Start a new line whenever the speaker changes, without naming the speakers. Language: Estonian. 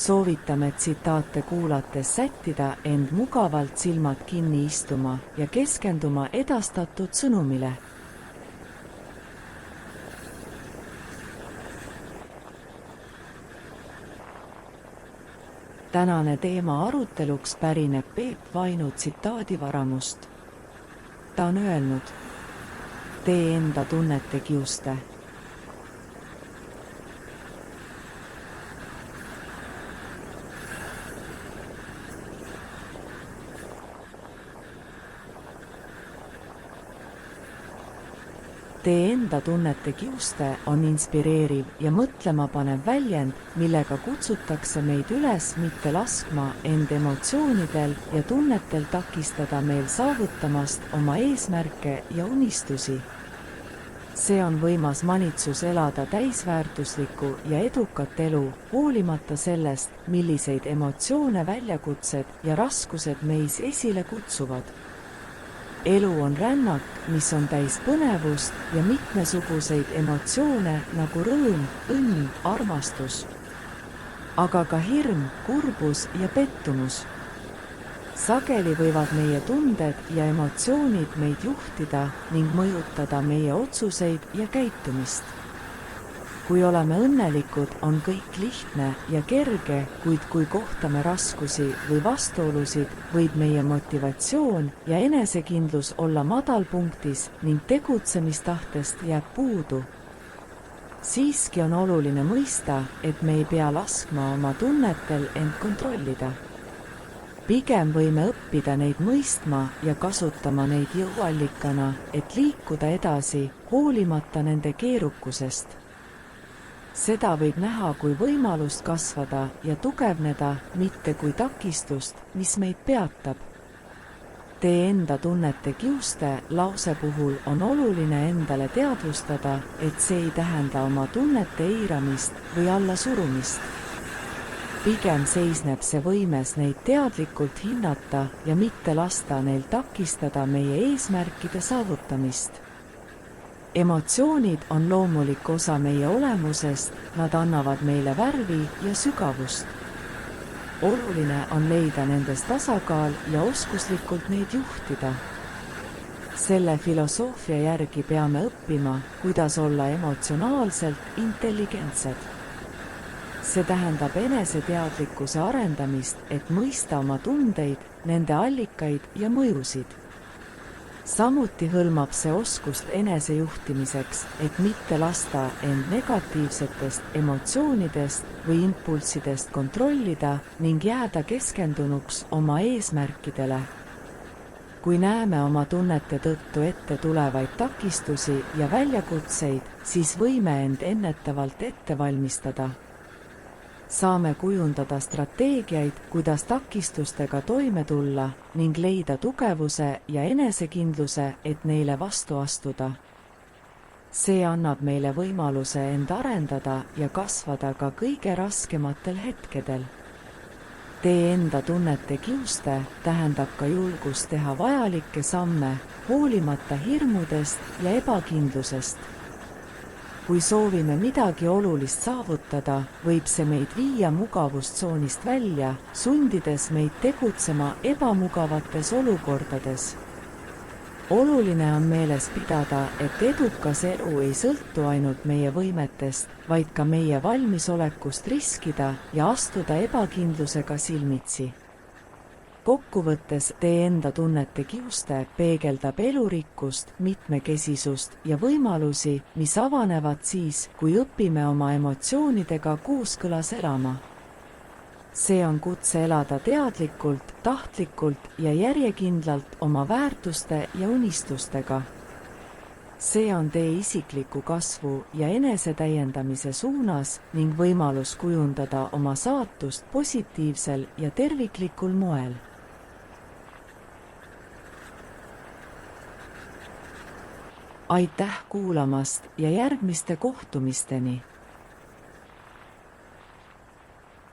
Soovitame tsitaate kuulates sättida end mugavalt silmad kinni istuma ja keskenduma edastatud sõnumile. Tänane teema aruteluks pärineb Peep Vainu tsitaadi varamust. Ta on öelnud: tee enda tunnete kiuste. Tee enda tunnete kiuste on inspireeriv ja mõtlema panev väljend, millega kutsutakse meid üles mitte laskma end emotsioonidel ja tunnetel takistada meil saavutamast oma eesmärke ja unistusi. See on võimas manitsus elada täisväärtuslikku ja edukat elu, hoolimata sellest, milliseid emotsioone väljakutsed ja raskused meis esile kutsuvad. Elu on rännak, mis on täis põnevust ja mitmesuguseid emotsioone nagu rõõm, õnn, armastus. Aga ka hirm, kurbus ja pettumus. Sageli võivad meie tunded ja emotsioonid meid juhtida ning mõjutada meie otsuseid ja käitumist. Kui oleme õnnelikud, on kõik lihtne ja kerge, kuid kui kohtame raskusi või vastuolusid, võib meie motivatsioon ja enesekindlus olla madalpunktis ning tegutsemistahtest jääb puudu. Siiski on oluline mõista, et me ei pea laskma oma tunnetel end kontrollida. Pigem võime õppida neid mõistma ja kasutama neid jõuallikana, et liikuda edasi, hoolimata nende keerukusest. Seda võib näha kui võimalust kasvada ja tugevneda, mitte kui takistust, mis meid peatab. Tee enda tunnete kiuste lause puhul on oluline endale teadvustada, et see ei tähenda oma tunnete eiramist või allasurumist. Pigem seisneb see võimes neid teadlikult hinnata ja mitte lasta neil takistada meie eesmärkide saavutamist. Emotsioonid on loomulik osa meie olemusest, nad annavad meile värvi ja sügavust. Oluline on leida nendes tasakaal ja oskuslikult neid juhtida. Selle filosoofia järgi peame õppima, kuidas olla emotsionaalselt intelligentsed. See tähendab eneseteadlikkuse arendamist, et mõista oma tundeid, nende allikaid ja mõjusid. Samuti hõlmab see oskust enesejuhtimiseks, et mitte lasta end negatiivsetest emotsioonidest või impulssidest kontrollida ning jääda keskendunuks oma eesmärkidele. Kui näeme oma tunnete tõttu ette tulevaid takistusi ja väljakutseid, siis võime end ennetavalt ette valmistada. Saame kujundada strateegiaid, kuidas takistustega toime tulla ning leida tugevuse ja enesekindluse, et neile vastu astuda. See annab meile võimaluse end arendada ja kasvada ka kõige raskematel hetkedel. Tee enda tunnete kiuste tähendab ka julgust teha vajalikke samme, hoolimata hirmudest ja ebakindlusest. Kui soovime midagi olulist saavutada, võib see meid viia mugavustsoonist välja, sundides meid tegutsema ebamugavates olukordades. Oluline on meeles pidada, et edukas elu ei sõltu ainult meie võimetest, vaid ka meie valmisolekust riskida ja astuda ebakindlusega silmitsi. Kokkuvõttes tee enda tunnete kiuste peegeldab elurikkust, mitmekesisust ja võimalusi, mis avanevad siis, kui õpime oma emotsioonidega kooskõlas elama. See on kutse elada teadlikult, tahtlikult ja järjekindlalt oma väärtuste ja unistustega. See on tee isikliku kasvu ja enesetäiendamise suunas ning võimalus kujundada oma saatust positiivsel ja terviklikul moel. Aitäh kuulamast ja järgmiste kohtumisteni!